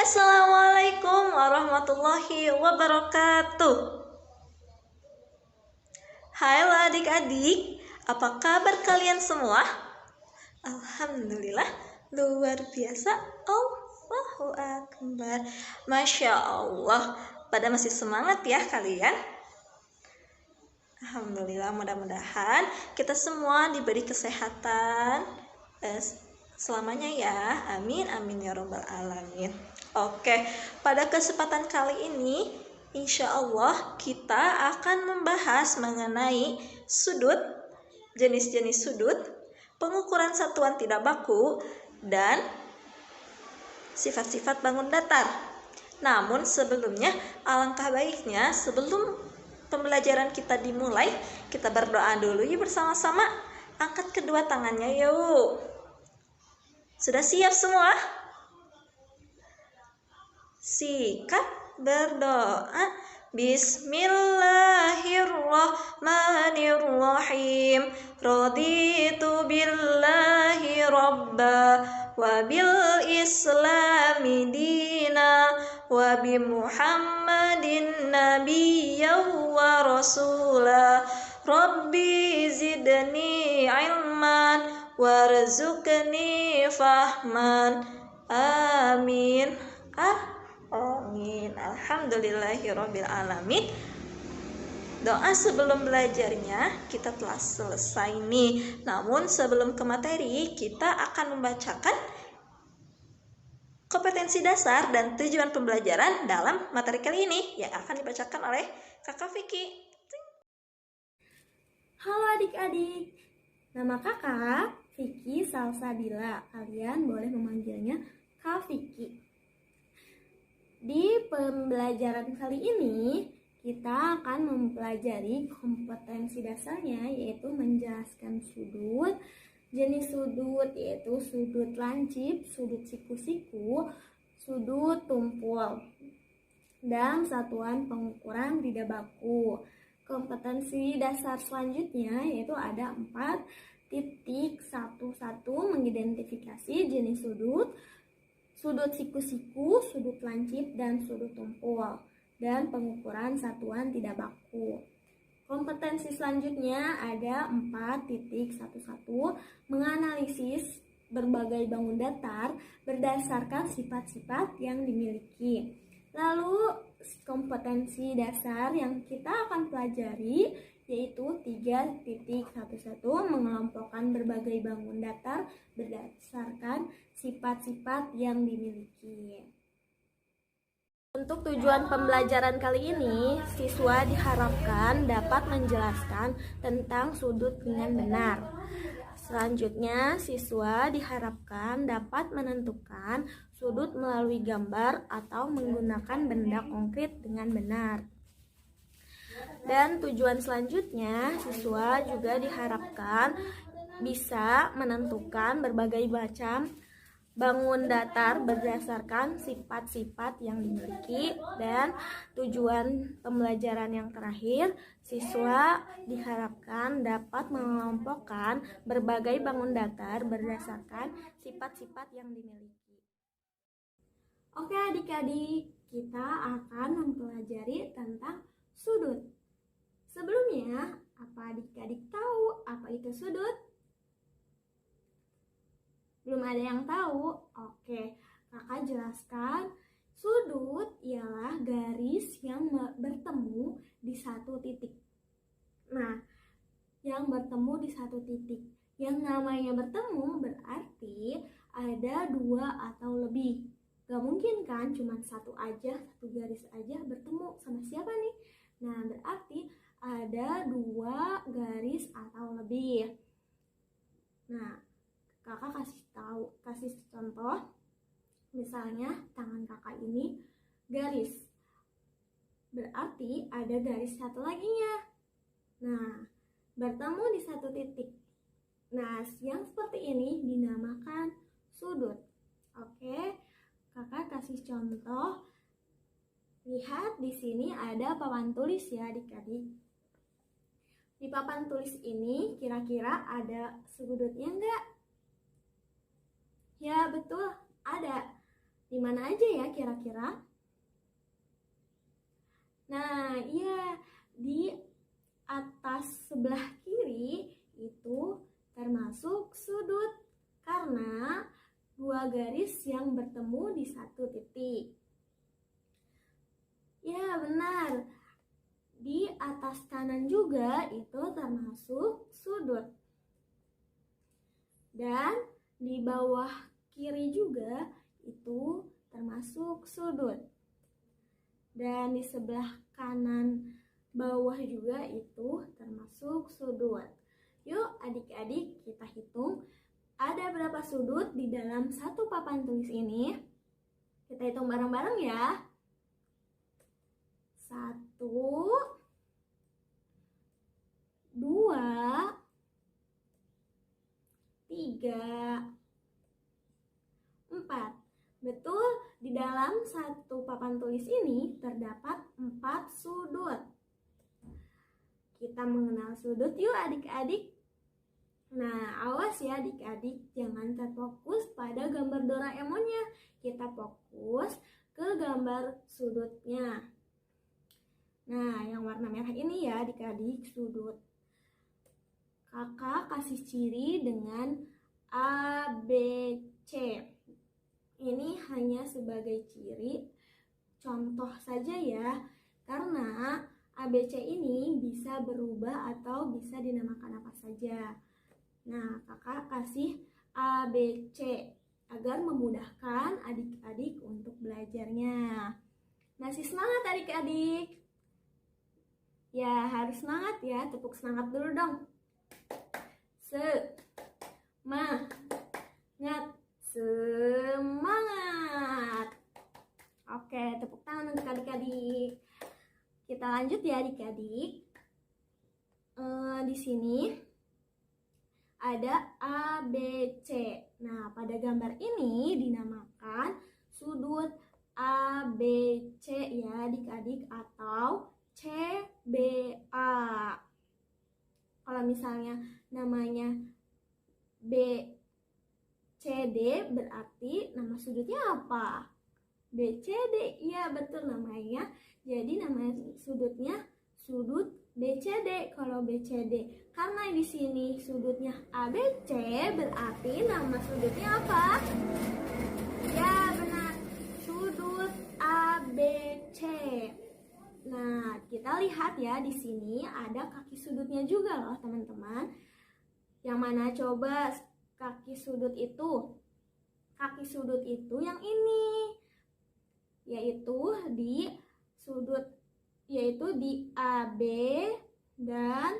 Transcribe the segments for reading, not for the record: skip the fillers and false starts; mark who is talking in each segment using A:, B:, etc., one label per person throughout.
A: Assalamualaikum warahmatullahi wabarakatuh. Halo adik-adik, apa kabar kalian semua? Alhamdulillah, luar biasa. Allahu Akbar. Masya Allah, pada masih semangat ya kalian? Alhamdulillah, mudah-mudahan kita semua diberi kesehatan selamanya ya. Amin, amin ya robbal alamin. Oke, pada kesempatan kali ini insya Allah kita akan membahas mengenai sudut, jenis-jenis sudut, pengukuran satuan tidak baku, dan sifat-sifat bangun datar. Namun sebelumnya, alangkah baiknya sebelum pembelajaran kita dimulai, kita berdoa dulu yuk bersama-sama. Angkat kedua tangannya yuk. Sudah siap semua? Sikat berdoa. Bismillahirrahmanirrahim. Raditu billahi rabba wa bil islami dina wa bi muhammadin nabiyyan wa rasula. Rabbi zidni ilman warzuqni fahman. Amin. Amin. Alhamdulillahirabbil alamin. Doa sebelum belajarnya kita telah selesai nih. Namun sebelum ke materi, kita akan membacakan kompetensi dasar dan tujuan pembelajaran dalam materi kali ini yang akan dibacakan oleh Kakak Vicky.
B: Halo adik-adik, nama kakak Vicky Salsabila. Kalian boleh memanggilnya Kak Vicky. Di pembelajaran kali ini kita akan mempelajari kompetensi dasarnya, yaitu menjelaskan sudut, jenis sudut yaitu sudut lancip, sudut siku-siku, sudut tumpul, dan satuan pengukuran tidak baku. Kompetensi dasar selanjutnya yaitu ada 4.11 mengidentifikasi jenis sudut, sudut siku-siku, sudut lancip, dan sudut tumpul, dan pengukuran satuan tidak baku. Kompetensi selanjutnya ada 4.11 menganalisis berbagai bangun datar berdasarkan sifat-sifat yang dimiliki. Lalu kompetensi dasar yang kita akan pelajari yaitu 3.11 mengelompokkan berbagai bangun datar berdasarkan sifat-sifat yang dimiliki. Untuk tujuan pembelajaran kali ini, siswa diharapkan dapat menjelaskan tentang sudut dengan benar. Selanjutnya, siswa diharapkan dapat menentukan sudut melalui gambar atau menggunakan benda konkret dengan benar. Dan tujuan selanjutnya, siswa juga diharapkan bisa menentukan berbagai macam bangun datar berdasarkan sifat-sifat yang dimiliki. Dan tujuan pembelajaran yang terakhir, siswa diharapkan dapat mengelompokkan berbagai bangun datar berdasarkan sifat-sifat yang dimiliki. Oke adik-adik, kita akan mempelajari tentang sudut. Sebelumnya, apa adik-adik tahu apa itu sudut? Belum ada yang tahu? Oke, kakak jelaskan. Sudut ialah garis yang bertemu di satu titik. Nah, yang bertemu di satu titik. Yang namanya bertemu berarti ada dua atau lebih. Gak mungkin kan cuma satu aja, satu garis aja bertemu sama siapa nih? Nah, berarti ada dua garis atau lebih. Nah, kakak kasih contoh. Misalnya tangan kakak ini garis, berarti ada garis satu laginya. Nah, bertemu di satu titik. Nah, yang seperti ini dinamakan sudut. Oke, kakak kasih contoh. Lihat di sini ada papan tulis ya adik-adik. Di papan tulis ini kira-kira ada sudutnya enggak? Ya betul, ada. Di mana aja ya kira-kira? Nah, iya, di atas sebelah kiri itu termasuk sudut karena dua garis yang bertemu di satu titik. Ya, benar. Di atas kanan juga itu termasuk sudut. Dan di bawah kiri juga itu termasuk sudut. Dan di sebelah kanan bawah juga itu termasuk sudut. Yuk adik-adik kita hitung ada berapa sudut di dalam satu papan tulis ini. Kita hitung bareng-bareng ya. 1, 2, 3, 4. Betul, di dalam satu papan tulis ini terdapat 4 sudut. Kita mengenal sudut yuk adik-adik. Nah, awas ya adik-adik, jangan terfokus pada gambar Doraemonnya. Kita fokus ke gambar sudutnya. Nah, yang warna merah ini ya adik-adik sudut. Kakak kasih ciri dengan A, B, C. Ini hanya sebagai ciri contoh saja ya, karena ABC ini bisa berubah atau bisa dinamakan apa saja. Nah, kakak kasih ABC agar memudahkan adik-adik untuk belajarnya. Masih semangat adik-adik? Ya, harus semangat ya, tepuk semangat dulu dong. Semangat. Oke, tepuk tangan untuk adik-adik. Kita lanjut ya adik-adik. Di sini ada A, B, C. Nah, pada gambar ini dinamakan sudut A, B, C ya adik-adik, atau CBA. Kalau misalnya namanya BCD berarti nama sudutnya apa? BCD, iya betul namanya. Jadi nama sudutnya sudut BCD. Kalau BCD, karena di sini sudutnya ABC, berarti nama sudutnya apa? Ya benar, sudut ABC. Nah, kita lihat ya di sini ada kaki sudutnya juga loh teman-teman. Yang mana coba kaki sudut itu? Kaki sudut itu yang ini, yaitu di AB dan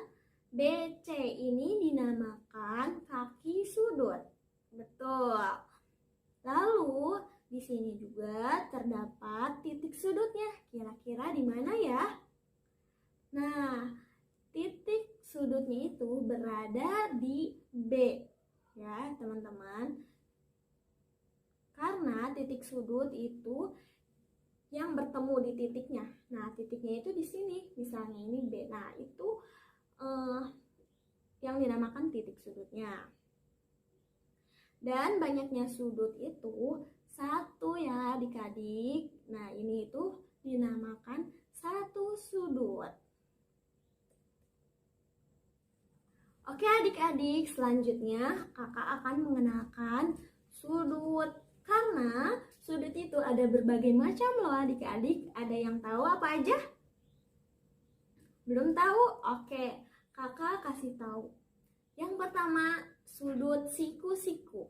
B: BC. Ini dinamakan kaki sudut. Betul. Lalu di sini juga terdapat titik sudutnya. Kira-kira di mana ya? Nah, titik sudutnya itu berada di B. Ya, teman-teman. Karena titik sudut itu yang bertemu di titiknya. Nah, titiknya itu di sini. Misalnya ini B. Nah, itu yang dinamakan titik sudutnya. Dan banyaknya sudut itu satu ya adik-adik. Nah, ini itu dinamakan satu sudut. Oke adik-adik, selanjutnya kakak akan mengenalkan sudut. Karena sudut itu ada berbagai macam loh adik-adik. Ada yang tahu apa aja? Belum tahu? Oke, kakak kasih tahu. Yang pertama, sudut siku-siku.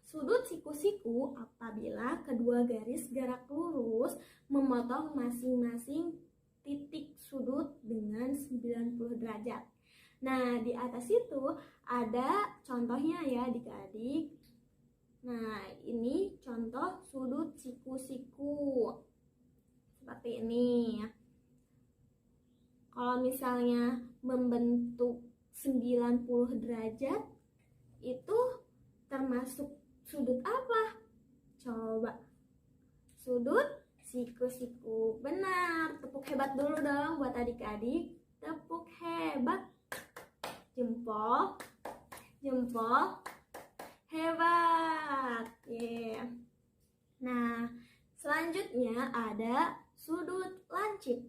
B: Sudut siku-siku apabila kedua garis gerak lurus memotong masing-masing titik sudut dengan 90 derajat. Nah, di atas itu ada contohnya ya adik-adik. Nah, ini contoh sudut siku-siku. Seperti ini. Kalau misalnya membentuk 90 derajat, itu termasuk sudut apa? Coba. Sudut siku-siku. Benar. Tepuk hebat dulu dong buat adik-adik. Tepuk hebat. Jempol. Jempol. Hebat. Yeah. Nah, selanjutnya ada sudut lancip.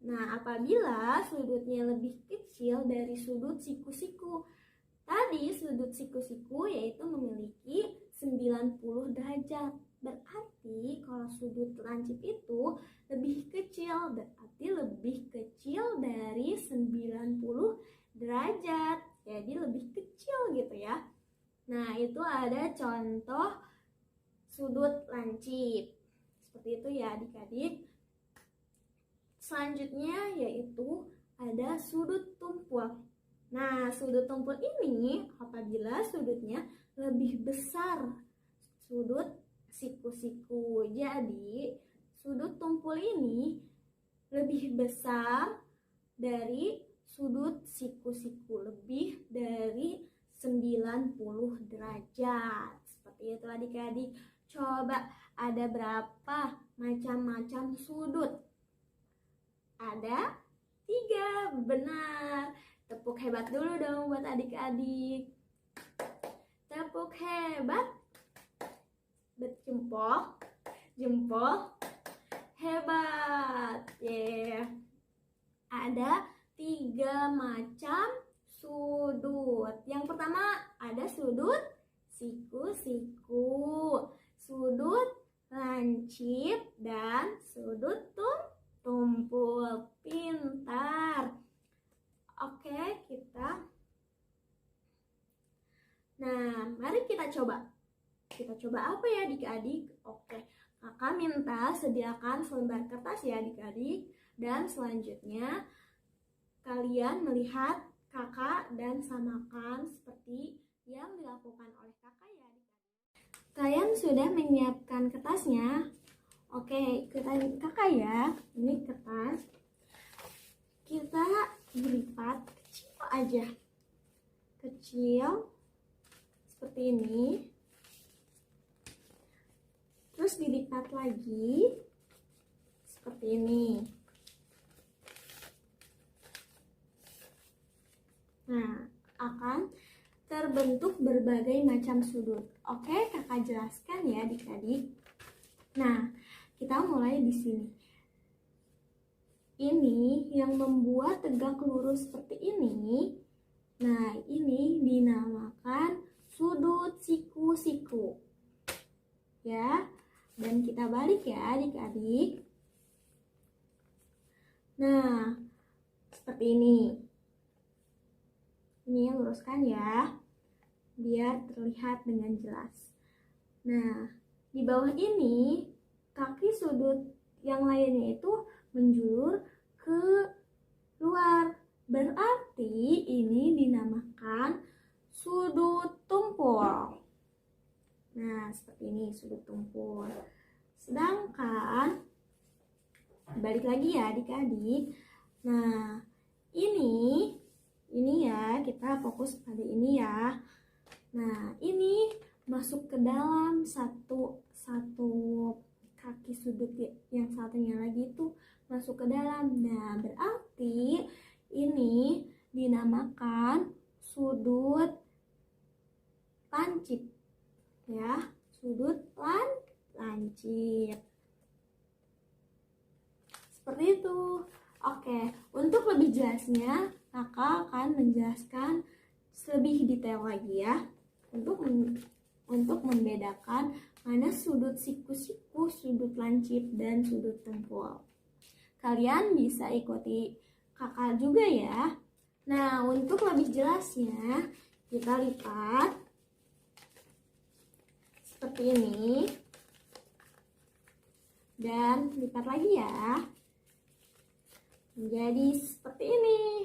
B: Nah, apabila sudutnya lebih kecil dari sudut siku-siku. Tadi sudut siku-siku yaitu memiliki 90 derajat. Berarti kalau sudut lancip itu lebih kecil, berarti lebih kecil dari 90 derajat. Jadi lebih kecil gitu ya. Nah, itu ada contoh sudut lancip. Seperti itu ya adik-adik. Selanjutnya yaitu ada sudut tumpul. Nah, sudut tumpul ini apabila sudutnya lebih besar sudut siku-siku. Jadi, sudut tumpul ini lebih besar dari sudut siku-siku, lebih dari 90 derajat. Seperti itu adik-adik. Coba ada berapa macam-macam sudut? Ada 3, benar. Tepuk hebat dulu dong buat adik-adik. Tepuk hebat. Berjempol, jempol, hebat. Yeah. Ada 3 macam sudut. Yang pertama ada sudut siku-siku, sudut lancip, dan sudut tumpul. Pintar. Oke, Nah, mari kita coba. Kita coba apa ya adik-adik? Oke, kakak minta sediakan selembar kertas ya adik-adik. Dan selanjutnya kalian melihat kakak dan samakan seperti yang dilakukan oleh kakak ya adik-adik. Kalian sudah menyiapkan kertasnya? Oke, kakak ya. Ini kertas. Kita dilipat kecil aja. Kecil. Seperti ini. Terus dilipat lagi. Seperti ini. Nah, akan terbentuk berbagai macam sudut. Oke, kakak jelaskan ya adik-adik. Nah, kita mulai di sini. Ini yang membuat tegak lurus seperti ini. Nah, ini dinamakan sudut siku-siku. Ya, dan kita balik ya adik-adik. Nah, seperti ini. Ini luruskan ya, biar terlihat dengan jelas. Nah, di bawah ini, kaki sudut yang lainnya itu menjulur ke luar. Berarti ini dinamakan sudut tumpul. Nah, seperti ini sudut tumpul. Sedangkan, balik lagi ya adik-adik. Nah, ini ya, kita fokus pada ini ya. Nah, ini masuk ke dalam satu kaki sudut yang satunya lagi itu masuk ke dalam. Nah, berarti ini dinamakan sudut lancip. Ya, sudut lancip. Seperti itu. Oke, untuk lebih jelasnya, kakak akan menjelaskan lebih detail lagi ya. Untuk membedakan mana sudut siku-siku, sudut lancip, dan sudut tumpul. Kalian bisa ikuti kakak juga ya. Nah, untuk lebih jelasnya, kita lipat seperti ini. Dan lipat lagi ya. Menjadi seperti ini.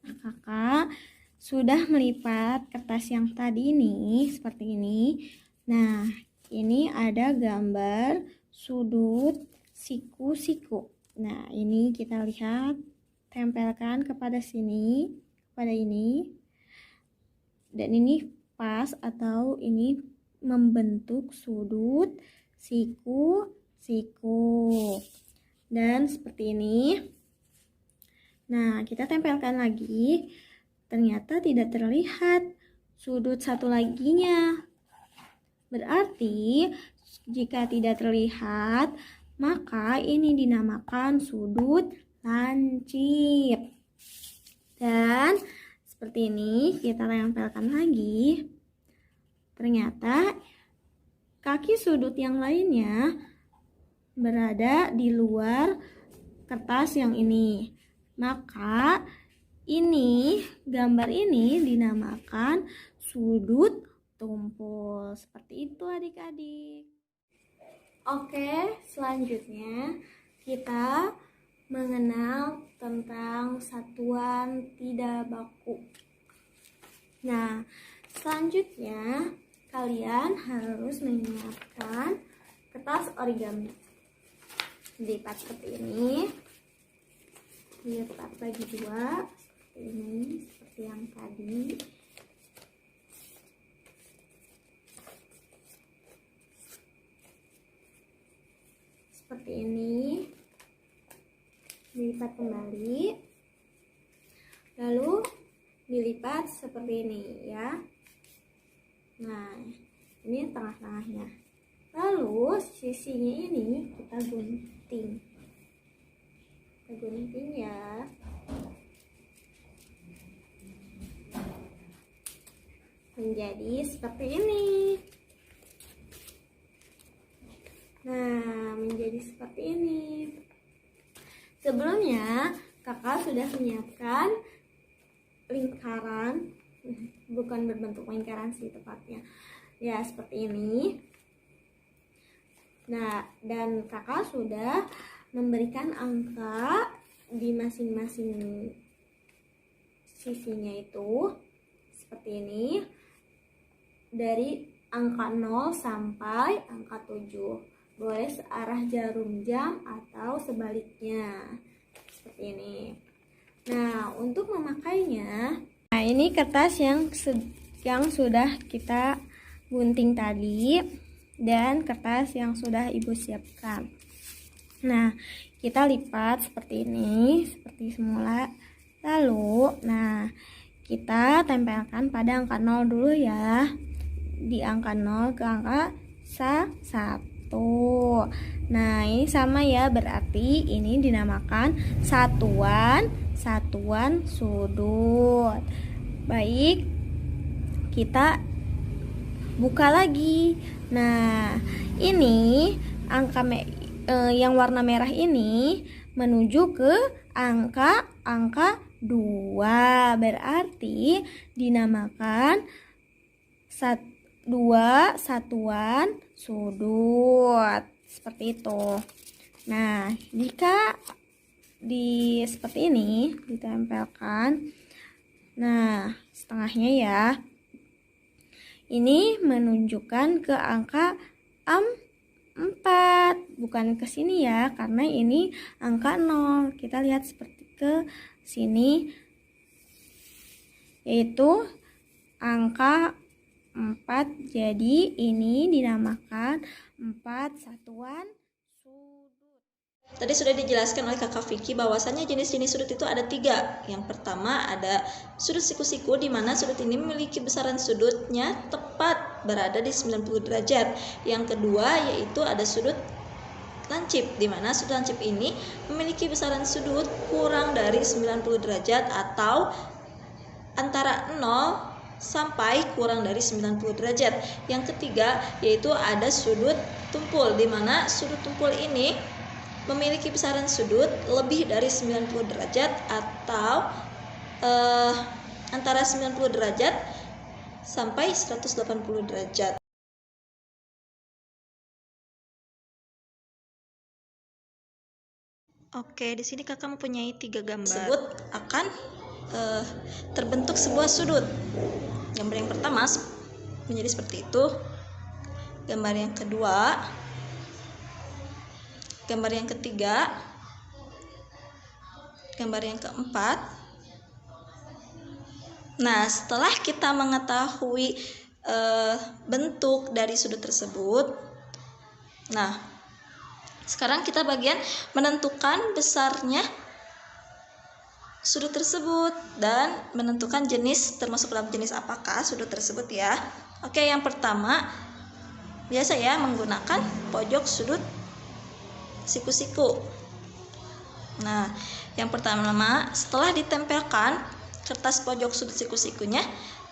B: Nah, kakak sudah melipat kertas yang tadi ini seperti ini. Nah, ini ada gambar sudut siku-siku. Nah, ini kita lihat, tempelkan kepada sini, pada ini. Dan ini pas atau ini membentuk sudut siku-siku. Dan seperti ini. Nah, kita tempelkan lagi. Ternyata tidak terlihat sudut satu laginya. Berarti Jika tidak terlihat, maka ini dinamakan sudut lancip. Dan seperti ini kita tempelkan lagi. Ternyata kaki sudut yang lainnya berada di luar kertas yang ini. Maka ini, gambar ini dinamakan sudut tumpul. Seperti itu adik-adik. Oke, selanjutnya kita mengenal tentang satuan tidak baku. Nah, selanjutnya kalian harus menyiapkan kertas origami. Dilipat seperti ini, dilipat bagi dua, seperti ini, seperti yang tadi. Seperti ini, dilipat kembali, lalu dilipat seperti ini ya. Nah, ini tengah-tengahnya. Lalu sisinya ini kita gunting. Kita gunting ya. Menjadi seperti ini. Nah, menjadi seperti ini. Sebelumnya, kakak sudah menyiapkan lingkaran, bukan berbentuk lingkaran sih tepatnya. Ya, seperti ini. Nah, dan kakak sudah memberikan angka di masing-masing sisinya itu seperti ini, dari angka 0 sampai angka 7. Boleh searah jarum jam atau sebaliknya seperti ini. Nah, untuk memakainya, nah ini kertas yang sudah kita gunting tadi dan kertas yang sudah ibu siapkan. Nah, kita lipat seperti ini, seperti semula. Lalu, nah kita tempelkan pada angka 0 dulu ya. Di angka 0 ke angka 1. Nah, ini sama ya, berarti ini dinamakan satuan sudut. Baik, kita buka lagi. Nah, ini angka yang warna merah ini menuju ke angka 2. Berarti dinamakan 2 satuan sudut. Seperti itu. Nah, jika seperti ini ditempelkan, nah setengahnya ya, ini menunjukkan ke angka 4, bukan ke sini ya, karena ini angka 0. Kita lihat seperti ke sini, yaitu angka 4. Jadi ini dinamakan 4 satuan sudut.
A: Tadi sudah dijelaskan oleh Kakak Vicky bahwasannya jenis-jenis sudut itu ada 3. Yang pertama ada sudut siku-siku, di mana sudut ini memiliki besaran sudutnya tepat berada di 90 derajat. Yang kedua yaitu ada sudut lancip, di mana sudut lancip ini memiliki besaran sudut kurang dari 90 derajat atau antara 0 sampai kurang dari 90 derajat. Yang ketiga yaitu ada sudut tumpul, di mana sudut tumpul ini memiliki besaran sudut lebih dari 90 derajat atau antara 90 derajat sampai 180 derajat. Oke, di sini kakak mempunyai 3 gambar tersebut akan terbentuk sebuah sudut. Gambar yang pertama menjadi seperti itu. Gambar yang kedua, gambar yang ketiga, gambar yang keempat. Nah, setelah kita mengetahui bentuk dari sudut tersebut, nah sekarang kita bagian menentukan besarnya sudut tersebut dan menentukan jenis, termasuk dalam jenis apakah sudut tersebut ya. Oke, yang pertama biasa ya menggunakan pojok sudut siku-siku. Nah, yang pertama, setelah ditempelkan kertas pojok sudut siku-sikunya,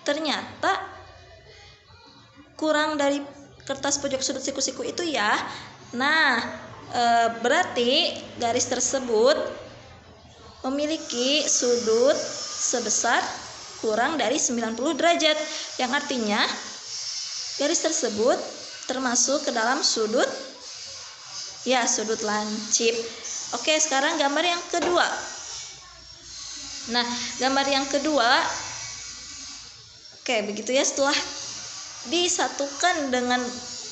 A: ternyata kurang dari kertas pojok sudut siku-siku itu ya. Nah, berarti garis tersebut memiliki sudut sebesar kurang dari 90 derajat, yang artinya garis tersebut termasuk ke dalam sudut lancip. Oke, sekarang gambar yang kedua. Nah, gambar yang kedua, oke, begitu ya, setelah disatukan dengan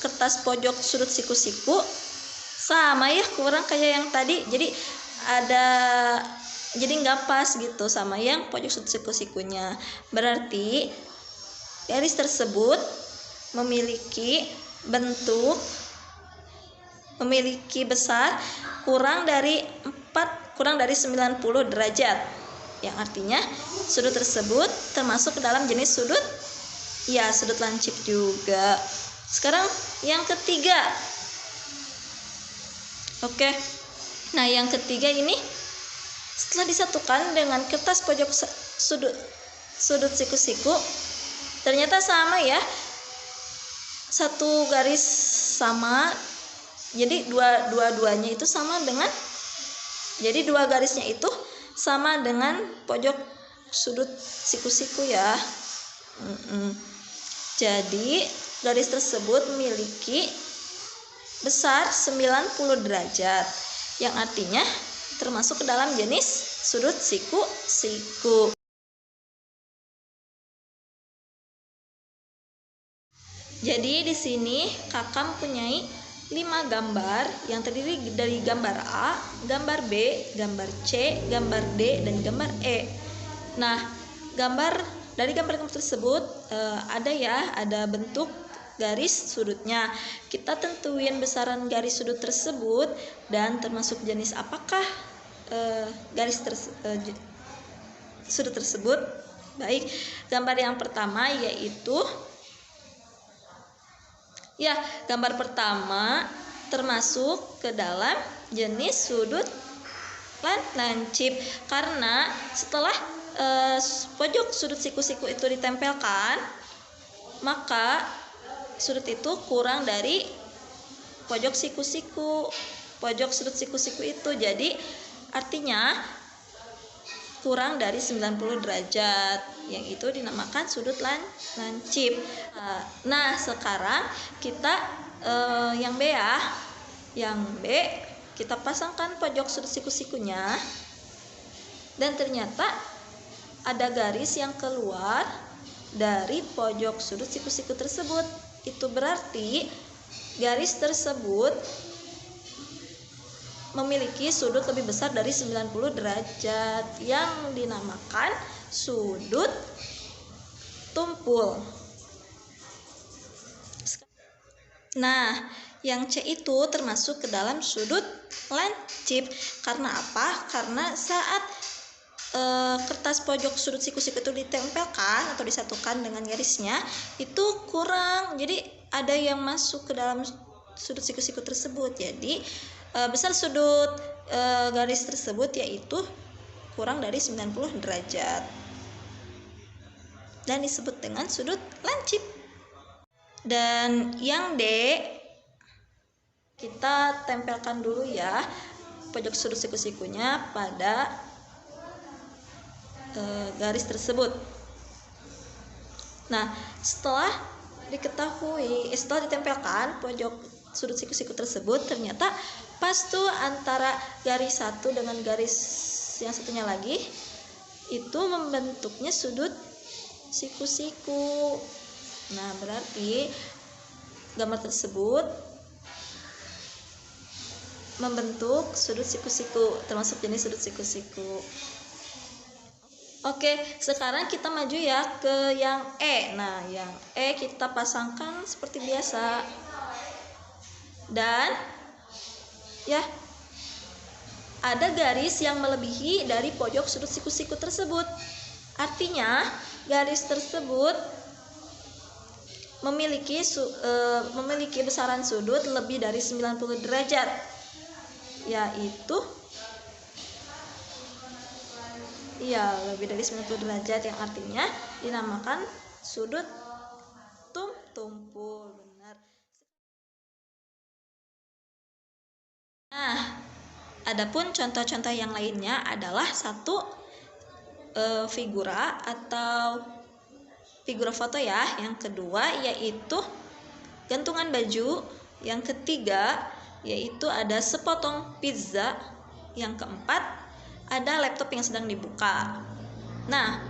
A: kertas pojok sudut siku-siku, sama ya, kurang kayak yang tadi, jadi nggak pas gitu sama yang pojok sudut siku-sikunya. Berarti garis tersebut memiliki besar kurang dari 90 derajat, yang artinya sudut tersebut termasuk ke dalam jenis sudut lancip juga. Sekarang yang ketiga. Oke. Nah, yang ketiga ini setelah disatukan dengan kertas pojok sudut siku-siku, ternyata sama ya, satu garis sama, jadi dua-duanya itu sama dengan, jadi dua garisnya itu sama dengan pojok sudut siku-siku ya. Jadi garis tersebut memiliki besar 90 derajat, yang artinya termasuk ke dalam jenis sudut siku-siku. Jadi di sini kakak mempunyai 5 gambar yang terdiri dari gambar A, gambar B, gambar C, gambar D, dan gambar E. Nah, dari gambar tersebut ada bentuk garis sudutnya. Kita tentuin besaran garis sudut tersebut dan termasuk jenis apakah sudut tersebut. Baik, gambar yang pertama yaitu gambar pertama termasuk ke dalam jenis sudut lancip, karena setelah pojok sudut siku-siku itu ditempelkan, maka sudut itu kurang dari pojok sudut siku-siku itu, jadi artinya kurang dari 90 derajat, yang itu dinamakan sudut lancip. Nah, sekarang kita yang B ya. Yang B, kita pasangkan pojok sudut siku-sikunya, dan ternyata ada garis yang keluar dari pojok sudut siku-siku tersebut. Itu berarti garis tersebut memiliki sudut lebih besar dari 90 derajat, yang dinamakan sudut tumpul. Nah, yang C itu termasuk ke dalam sudut lancip. Karena apa? Karena saat kertas pojok sudut siku-siku itu ditempelkan atau disatukan dengan garisnya, itu kurang, jadi ada yang masuk ke dalam sudut siku-siku tersebut. Jadi besar sudut garis tersebut yaitu kurang dari 90 derajat dan disebut dengan sudut lancip. Dan yang D, kita tempelkan dulu ya pojok sudut siku-sikunya pada garis tersebut. Nah, setelah ditempelkan pojok sudut siku-siku tersebut, ternyata pas tuh antara garis satu dengan garis yang satunya lagi itu membentuknya sudut siku-siku. Nah, berarti gambar tersebut membentuk sudut siku-siku, termasuk jenis sudut siku-siku. Oke, sekarang kita maju ya ke yang E. Nah, yang E kita pasangkan seperti biasa. Dan ya, ada garis yang melebihi dari pojok sudut siku-siku tersebut. Artinya, garis tersebut memiliki besaran sudut lebih dari 90 derajat, yaitu lebih dari 90 derajat, yang artinya dinamakan sudut tumpul. Benar. Nah, adapun contoh-contoh yang lainnya adalah satu figura atau figura foto ya. Yang kedua yaitu gantungan baju. Yang ketiga yaitu ada sepotong pizza. Yang keempat ada laptop yang sedang dibuka. Nah,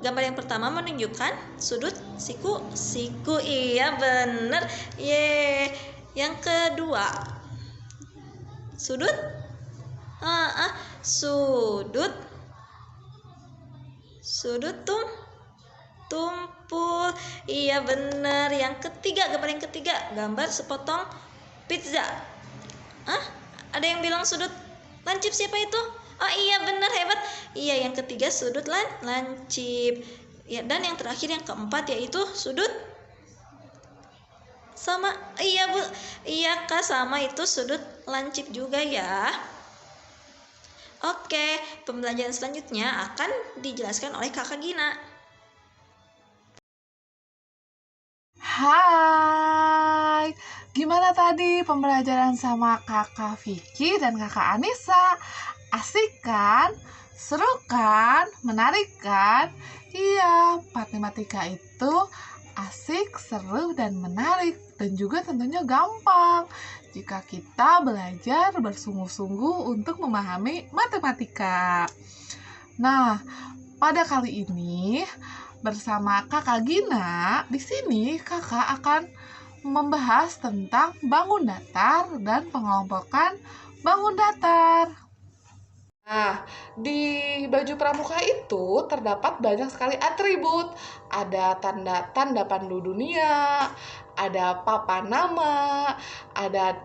A: gambar yang pertama menunjukkan sudut siku. Iya bener. Yang kedua sudut sudut tumpul. Iya bener. Gambar yang ketiga gambar sepotong pizza. Ada yang bilang sudut lancip, siapa itu? Oh iya bener, hebat. Iya, yang ketiga sudut lancip. Ya, dan yang terakhir yang keempat yaitu sudut sama. Iya Bu. Iya Kak, sama, itu sudut lancip juga ya. Oke, pembelajaran selanjutnya akan dijelaskan oleh Kakak Gina.
C: Hai, gimana tadi pembelajaran sama Kakak Vicky dan Kakak Anissa? Asik kan? Seru kan? Menarik kan? Iya, matematika itu asik, seru, dan menarik. Dan juga tentunya gampang jika kita belajar bersungguh-sungguh untuk memahami matematika. Nah, pada kali ini bersama Kakak Gina, di sini Kakak akan membahas tentang bangun datar dan pengelompokan bangun datar. Nah, di baju pramuka itu terdapat banyak sekali atribut. Ada tanda pandu dunia, ada papan nama, ada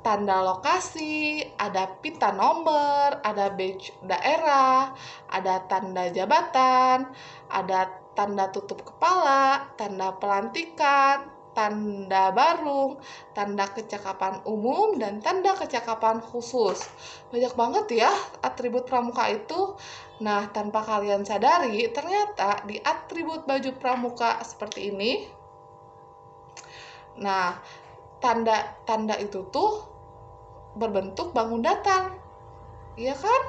C: tanda lokasi, ada pita nomor, ada badge daerah, ada tanda jabatan, ada tanda tutup kepala, tanda pelantikan, tanda barung, tanda kecakapan umum, dan tanda kecakapan khusus. Banyak banget ya atribut pramuka itu. Nah, tanpa kalian sadari, ternyata di atribut baju pramuka seperti ini, nah, tanda itu tuh berbentuk bangun datar. Iya kan?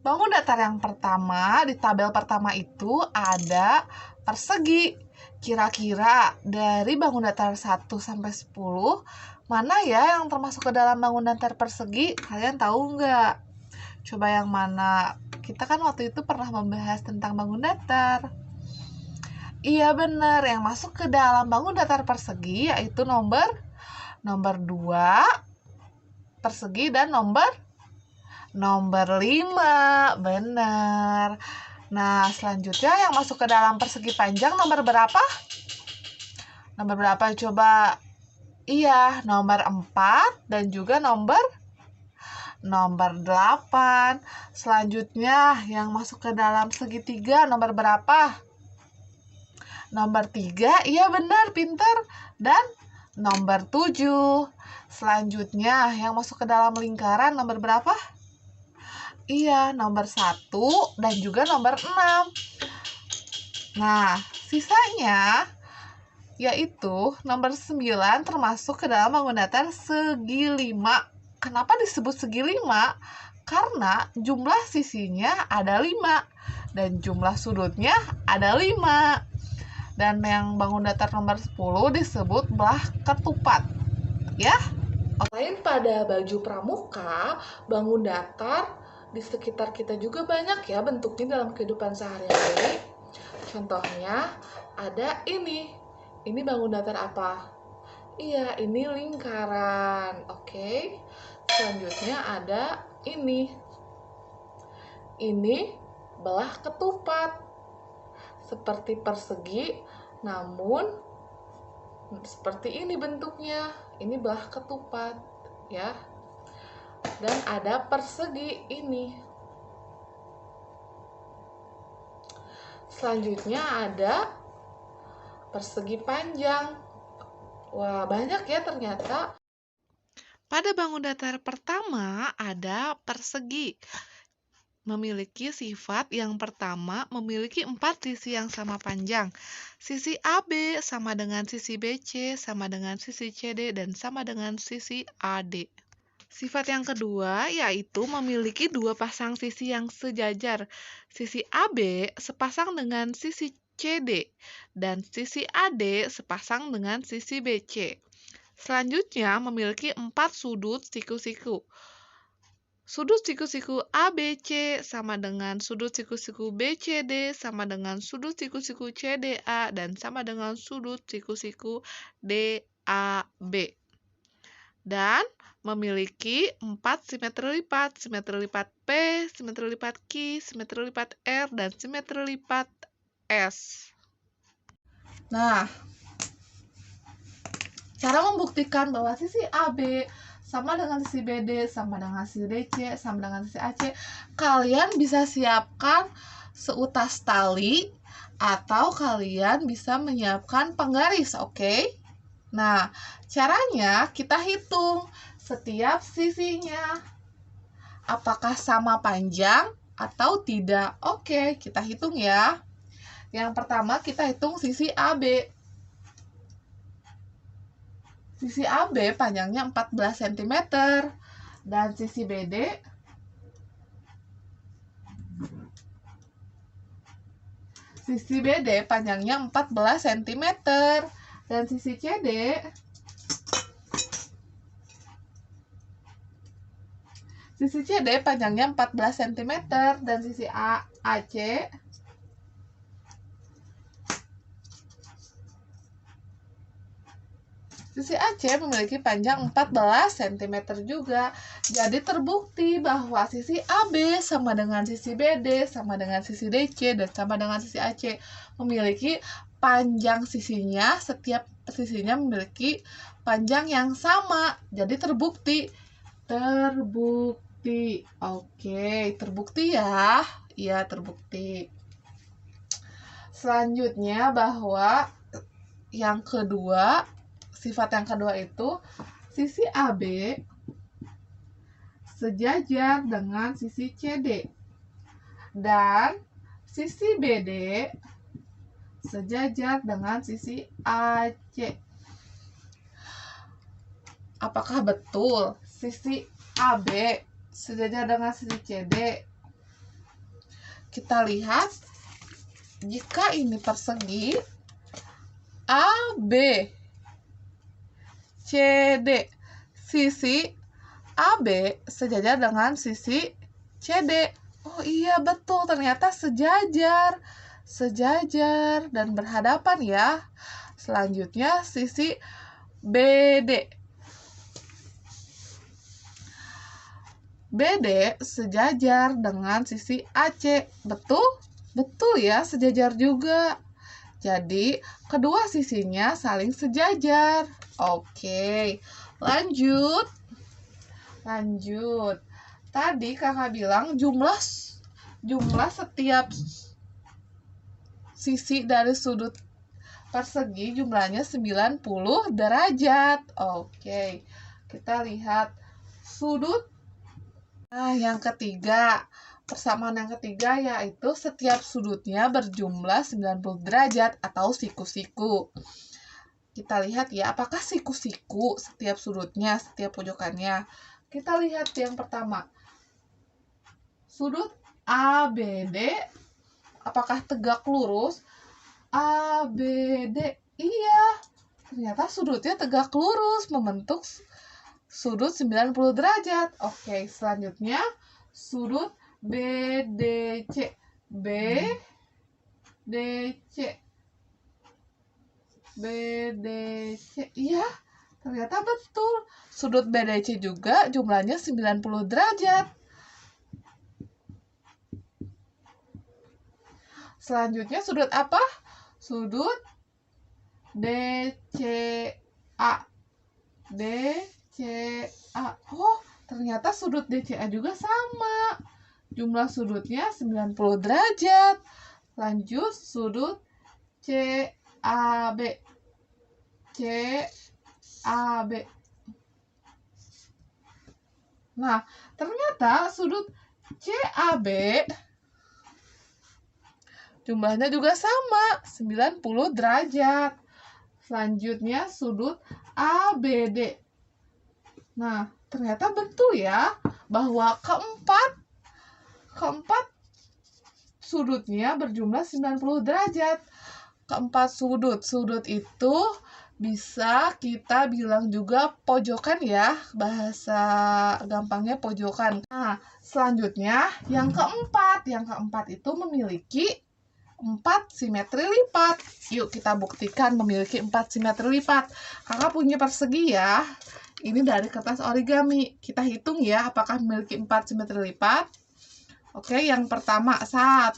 C: Bangun datar yang pertama, di tabel pertama itu ada persegi. Kira-kira dari bangun datar 1 sampai 10, mana ya yang termasuk ke dalam bangun datar persegi? Kalian tahu nggak? Coba yang mana? Kita kan waktu itu pernah membahas tentang bangun datar. Iya benar, yang masuk ke dalam bangun datar persegi yaitu nomor 2 persegi dan nomor 5. Benar. Nah, selanjutnya yang masuk ke dalam persegi panjang nomor berapa? Nomor berapa coba? Iya, nomor 4 dan juga nomor 8. Selanjutnya yang masuk ke dalam segitiga nomor berapa? Nomor 3. Iya benar, pintar. Dan nomor 7. Selanjutnya yang masuk ke dalam lingkaran nomor berapa? Iya, nomor 1 dan juga nomor 6. Nah, sisanya yaitu nomor 9 termasuk ke dalam bangun datar segi 5. Kenapa disebut segi 5? Karena jumlah sisinya ada 5 dan jumlah sudutnya ada 5. Dan yang bangun datar nomor 10 disebut belah ketupat. Ya. Selain pada baju pramuka, bangun datar di sekitar kita juga banyak ya bentuknya dalam kehidupan sehari-hari. Contohnya ada ini. Ini bangun datar apa? Iya, ini lingkaran. Oke. Selanjutnya ada ini. Ini belah ketupat. Seperti persegi, namun seperti ini bentuknya. Ini belah ketupat, ya. Dan ada persegi ini. Selanjutnya ada persegi panjang. Wah, banyak ya ternyata. Pada bangun datar pertama ada persegi. Memiliki sifat yang pertama memiliki 4 sisi yang sama panjang. Sisi AB sama dengan sisi BC, sama dengan sisi CD, dan sama dengan sisi AD. Sifat yang kedua yaitu memiliki 2 pasang sisi yang sejajar. Sisi AB sepasang dengan sisi CD, dan sisi AD sepasang dengan sisi BC. Selanjutnya memiliki 4 sudut siku-siku. Sudut siku-siku ABC sama dengan sudut siku-siku BCD sama dengan sudut siku-siku CDA dan sama dengan sudut siku-siku DAB. Dan memiliki 4 simetri lipat P, simetri lipat Q, simetri lipat R, dan simetri lipat S. Nah, cara membuktikan bahwa sisi AB sama dengan sisi BD, sama dengan sisi DC, sama dengan sisi AC, kalian bisa siapkan seutas tali atau kalian bisa menyiapkan penggaris, oke? Nah, caranya kita hitung setiap sisinya. Apakah sama panjang atau tidak? Oke, kita hitung ya. Yang pertama kita hitung sisi AB. Sisi AB panjangnya 14 cm dan sisi BD panjangnya 14 cm dan sisi CD panjangnya 14 cm dan sisi AC memiliki panjang 14 cm juga. Jadi terbukti bahwa sisi AB sama dengan sisi BD, sama dengan sisi DC, dan sama dengan sisi AC memiliki panjang sisinya, setiap sisinya memiliki panjang yang sama. Jadi terbukti. Oke, terbukti ya. Iya, terbukti. Selanjutnya bahwa yang kedua, sifat yang kedua itu sisi AB sejajar dengan sisi CD dan sisi BD sejajar dengan sisi AC. Apakah betul sisi AB sejajar dengan sisi CD? Kita lihat, jika ini persegi AB CD, sisi AB sejajar dengan sisi CD. Oh iya, betul, ternyata sejajar dan berhadapan ya. Selanjutnya sisi BD sejajar dengan sisi AC. Betul ya, sejajar juga. Jadi kedua sisinya saling sejajar. Oke, lanjut. Tadi kakak bilang jumlah setiap sisi dari sudut persegi jumlahnya 90 derajat. Oke, kita lihat sudut. Nah, yang ketiga, persamaan yang ketiga yaitu setiap sudutnya berjumlah 90 derajat atau siku-siku. Kita lihat ya, apakah siku-siku setiap sudutnya, setiap pojokannya. Kita lihat yang pertama. Sudut ABD, apakah tegak lurus? ABD, iya. Ternyata sudutnya tegak lurus, membentuk sudut 90 derajat. Oke, selanjutnya sudut BDC. Iya, ternyata betul. Sudut BDC juga jumlahnya 90 derajat. Selanjutnya sudut apa? Sudut DCA. Oh, ternyata sudut DCA juga sama. Jumlah sudutnya 90 derajat. Lanjut sudut CD. AB. C, A, B. Nah, ternyata sudut CAB jumlahnya juga sama, 90 derajat. Selanjutnya sudut ABD. Nah, ternyata betul ya bahwa keempat sudutnya berjumlah 90 derajat. Keempat sudut itu bisa kita bilang juga pojokan ya, bahasa gampangnya pojokan. Nah, selanjutnya yang keempat itu memiliki 4 simetri lipat. Yuk kita buktikan memiliki 4 simetri lipat. Kakak punya persegi ya. Ini dari kertas origami. Kita hitung ya apakah memiliki 4 simetri lipat. Oke, yang pertama 1.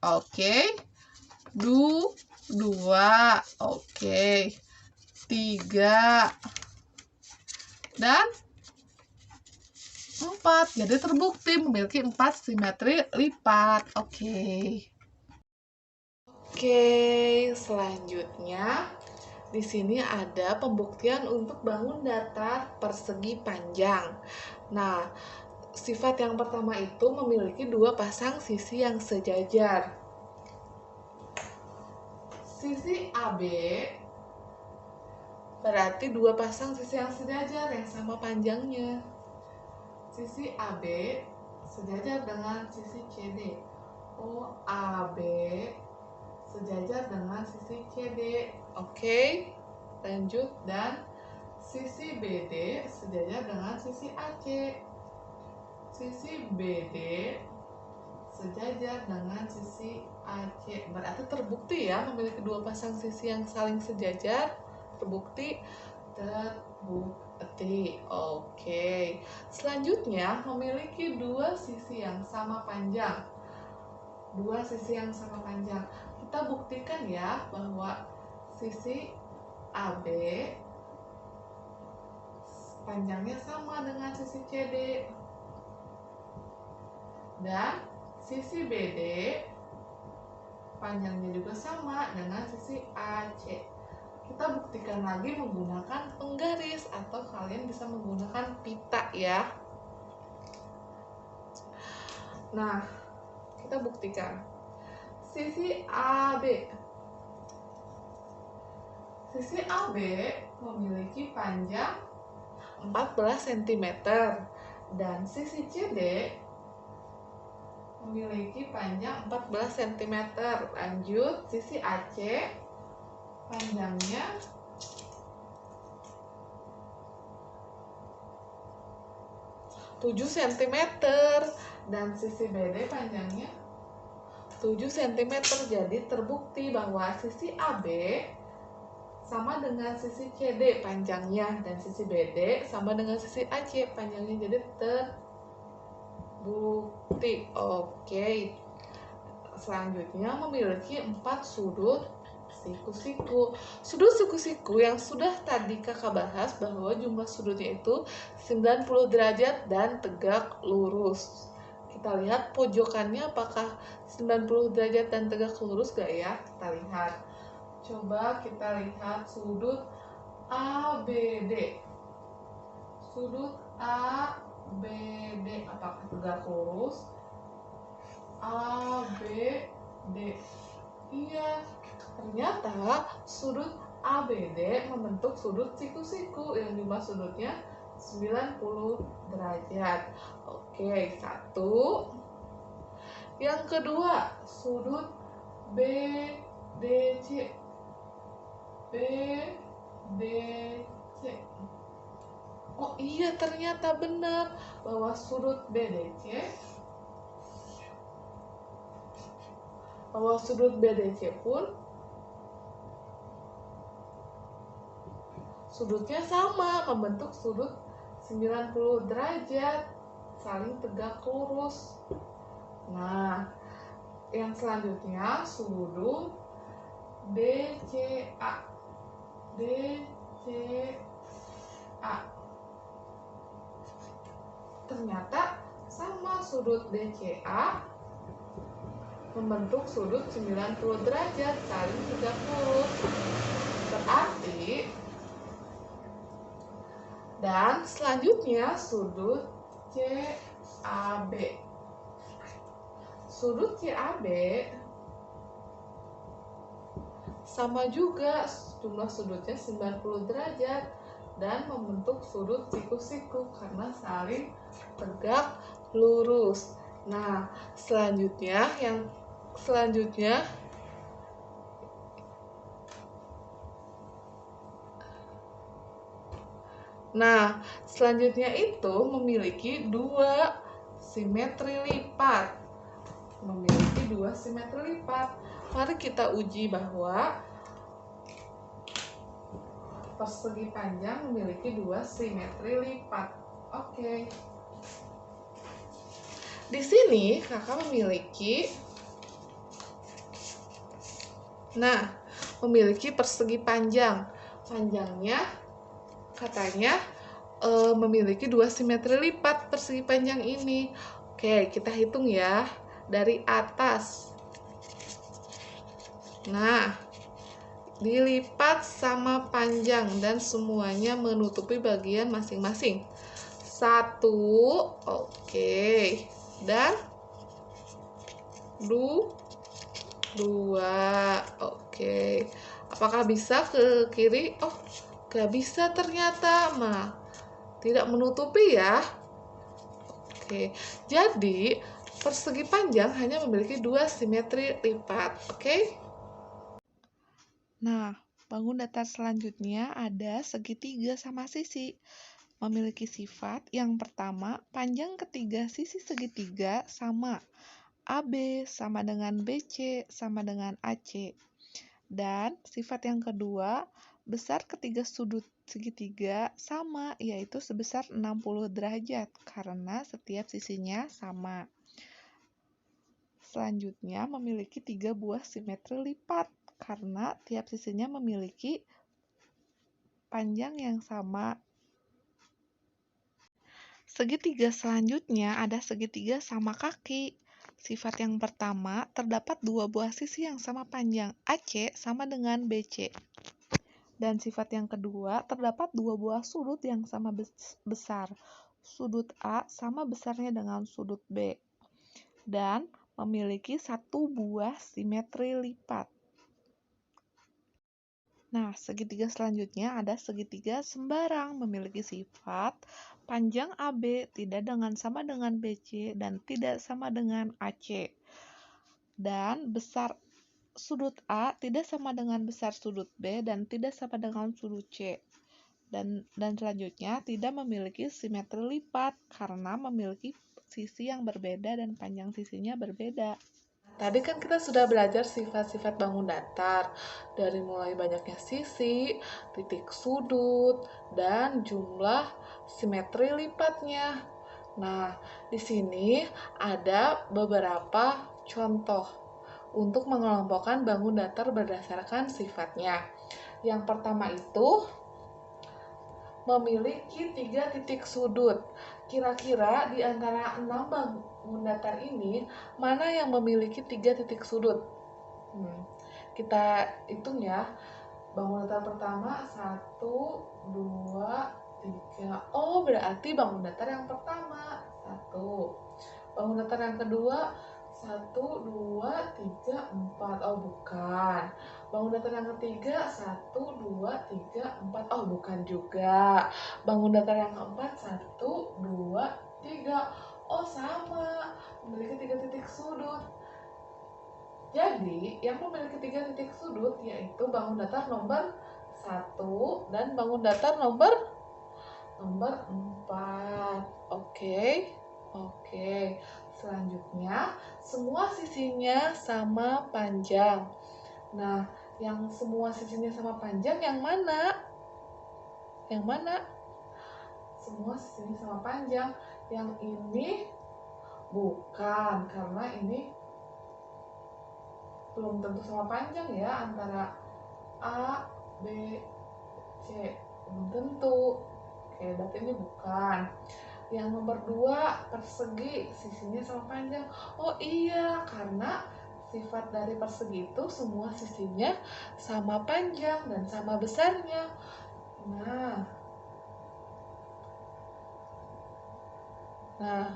C: Oke. 2, oke, 3, dan 4. Jadi terbukti memiliki 4 simetri lipat. Oke, selanjutnya di sini ada pembuktian untuk bangun datar persegi panjang. Nah, sifat yang pertama itu memiliki 2 pasang sisi yang sejajar. Sisi AB berarti 2 pasang sisi yang sejajar yang sama panjangnya. Sisi AB sejajar dengan sisi CD. OAB sejajar dengan sisi CD. Oke, lanjut. Dan sisi BD sejajar dengan sisi AC. Sisi BD sejajar dengan sisi AC. Berarti terbukti ya memiliki 2 pasang sisi yang saling sejajar. Terbukti. Oke. Selanjutnya memiliki 2 sisi yang sama panjang. 2 sisi yang sama panjang. Kita buktikan ya bahwa sisi AB panjangnya sama dengan sisi CD. Dan sisi BD panjangnya juga sama dengan sisi AC. Kita buktikan lagi menggunakan penggaris atau kalian bisa menggunakan pita ya. Nah, kita buktikan. Sisi AB. Sisi AB memiliki panjang 14 cm dan sisi CD memiliki panjang 14 cm. Lanjut, sisi AC panjangnya 7 cm dan sisi BD panjangnya 7 cm. Jadi terbukti bahwa sisi AB sama dengan sisi CD panjangnya dan sisi BD sama dengan sisi AC panjangnya. Jadi terbukti. Oke. Selanjutnya memiliki 4 sudut siku-siku. Sudut siku-siku yang sudah tadi kakak bahas bahwa jumlah sudutnya itu 90 derajat dan tegak lurus. Kita lihat pojokannya apakah 90 derajat dan tegak lurus gak ya? Kita lihat. Coba kita lihat sudut ABD. Sudut ABD apakah tegak lurus? ABD. Iya, ternyata sudut ABD membentuk sudut siku-siku yang jumlah sudutnya 90 derajat. Oke, 1. Yang kedua, sudut BDC. BDC. Oh iya, ternyata benar bahwa sudut BDC pun sudutnya sama, membentuk sudut 90 derajat, saling tegak lurus. Nah, yang selanjutnya sudut DCA. Ternyata sama, sudut DCA membentuk sudut 90 derajat saling 30. Berarti dan selanjutnya sudut CAB. Sudut CAB sama juga jumlah sudutnya 90 derajat dan membentuk sudut siku-siku karena saling tegak lurus. Nah, selanjutnya itu memiliki dua simetri lipat. Mari kita uji bahwa persegi panjang memiliki dua simetri lipat. Oke. Di sini kakak memiliki persegi panjang. Panjangnya katanya memiliki dua simetri lipat persegi panjang ini. Oke, kita hitung ya dari atas. Nah, dilipat sama panjang dan semuanya menutupi bagian masing-masing. 1, oke. Dan 2, oke. Apakah bisa ke kiri? Oh, gak bisa ternyata. Tidak menutupi ya. Oke, jadi persegi panjang hanya memiliki dua simetri lipat. Oke. Nah, bangun datar selanjutnya ada segitiga sama sisi. Memiliki sifat yang pertama, panjang ketiga sisi segitiga sama. AB sama dengan BC sama dengan AC. Dan sifat yang kedua, besar ketiga sudut segitiga sama, yaitu sebesar 60 derajat karena setiap sisinya sama. Selanjutnya memiliki 3 buah simetri lipat karena tiap sisinya memiliki panjang yang sama. Segitiga selanjutnya ada segitiga sama kaki. Sifat yang pertama, terdapat 2 buah sisi yang sama panjang, AC sama dengan BC. Dan sifat yang kedua, terdapat 2 buah sudut yang sama besar. Sudut A sama besarnya dengan sudut B. Dan memiliki 1 buah simetri lipat. Nah, segitiga selanjutnya ada segitiga sembarang, memiliki sifat panjang AB tidak sama dengan BC dan tidak sama dengan AC. Dan besar sudut A tidak sama dengan besar sudut B dan tidak sama dengan sudut C. Dan selanjutnya tidak memiliki simetri lipat karena memiliki sisi yang berbeda dan panjang sisinya berbeda. Tadi kan kita sudah belajar sifat-sifat bangun datar, dari mulai banyaknya sisi, titik sudut, dan jumlah simetri lipatnya. Nah, di sini ada beberapa contoh untuk mengelompokkan bangun datar berdasarkan sifatnya. Yang pertama itu memiliki 3 titik sudut. Kira-kira di antara 6 bangun datar ini, mana yang memiliki 3 titik sudut? Kita hitung ya. Bangun datar pertama, 1, 2, 3. Oh, berarti bangun datar yang pertama, 1. Bangun datar yang kedua, 1, 2, 3, 4. Oh, bukan. Bangun datar yang ketiga, 1, 2, 3, 4. Oh, bukan juga. Bangun datar yang keempat, 1, 2, 3. Oh, sama. Memiliki 3 titik sudut. Jadi, yang memiliki 3 titik sudut yaitu bangun datar nomor 1 dan bangun datar nomor 4. Oke. Selanjutnya, semua sisinya sama panjang. Nah, yang semua sisinya sama panjang yang mana? Semua sisinya sama panjang. Yang ini bukan, karena ini belum tentu sama panjang ya, antara A, B, C. Belum tentu. Oke, berarti ini bukan. Yang nomor 2, persegi, sisinya sama panjang. Oh iya, karena Sifat dari persegi itu semua sisinya sama panjang dan sama besarnya. Nah,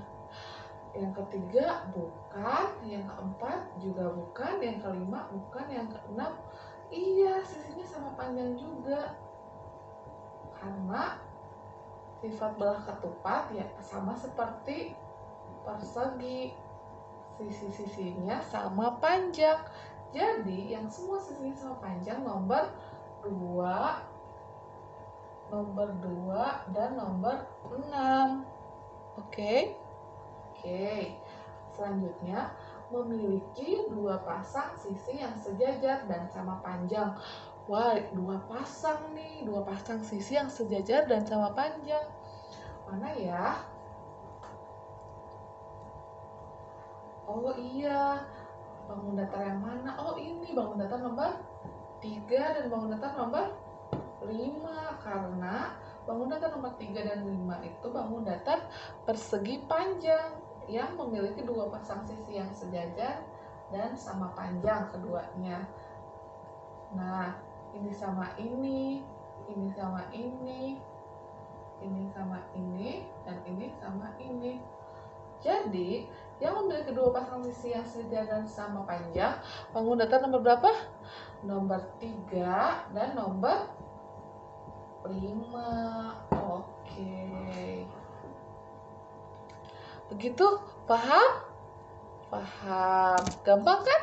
C: yang ketiga bukan, yang keempat juga bukan, yang kelima bukan, yang keenam iya sisinya sama panjang juga. Karena sifat belah ketupat ya sama seperti persegi, sisi-sisinya sama panjang. Jadi yang semua sisinya sama panjang nomor 2, dan nomor 6. Oke. Selanjutnya memiliki 2 pasang sisi yang sejajar dan sama panjang. Wah, 2 pasang nih, 2 pasang sisi yang sejajar dan sama panjang. Mana ya? Oh iya, bangun datar yang mana? Oh ini, bangun datar nomor 3 dan bangun datar nomor 5. Karena bangun datar nomor 3 dan 5 itu bangun datar persegi panjang yang memiliki 2 pasang sisi yang sejajar dan sama panjang keduanya. Nah, ini sama ini sama ini sama ini, dan ini sama ini. Jadi, yang memiliki 2 pasang sisi yang sejajar dan sama panjang, bangun datar nomor berapa? Nomor 3 dan nomor 5. Oke. Begitu? Paham? Paham. Gampang kan?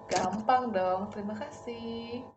C: Gampang dong. Terima kasih.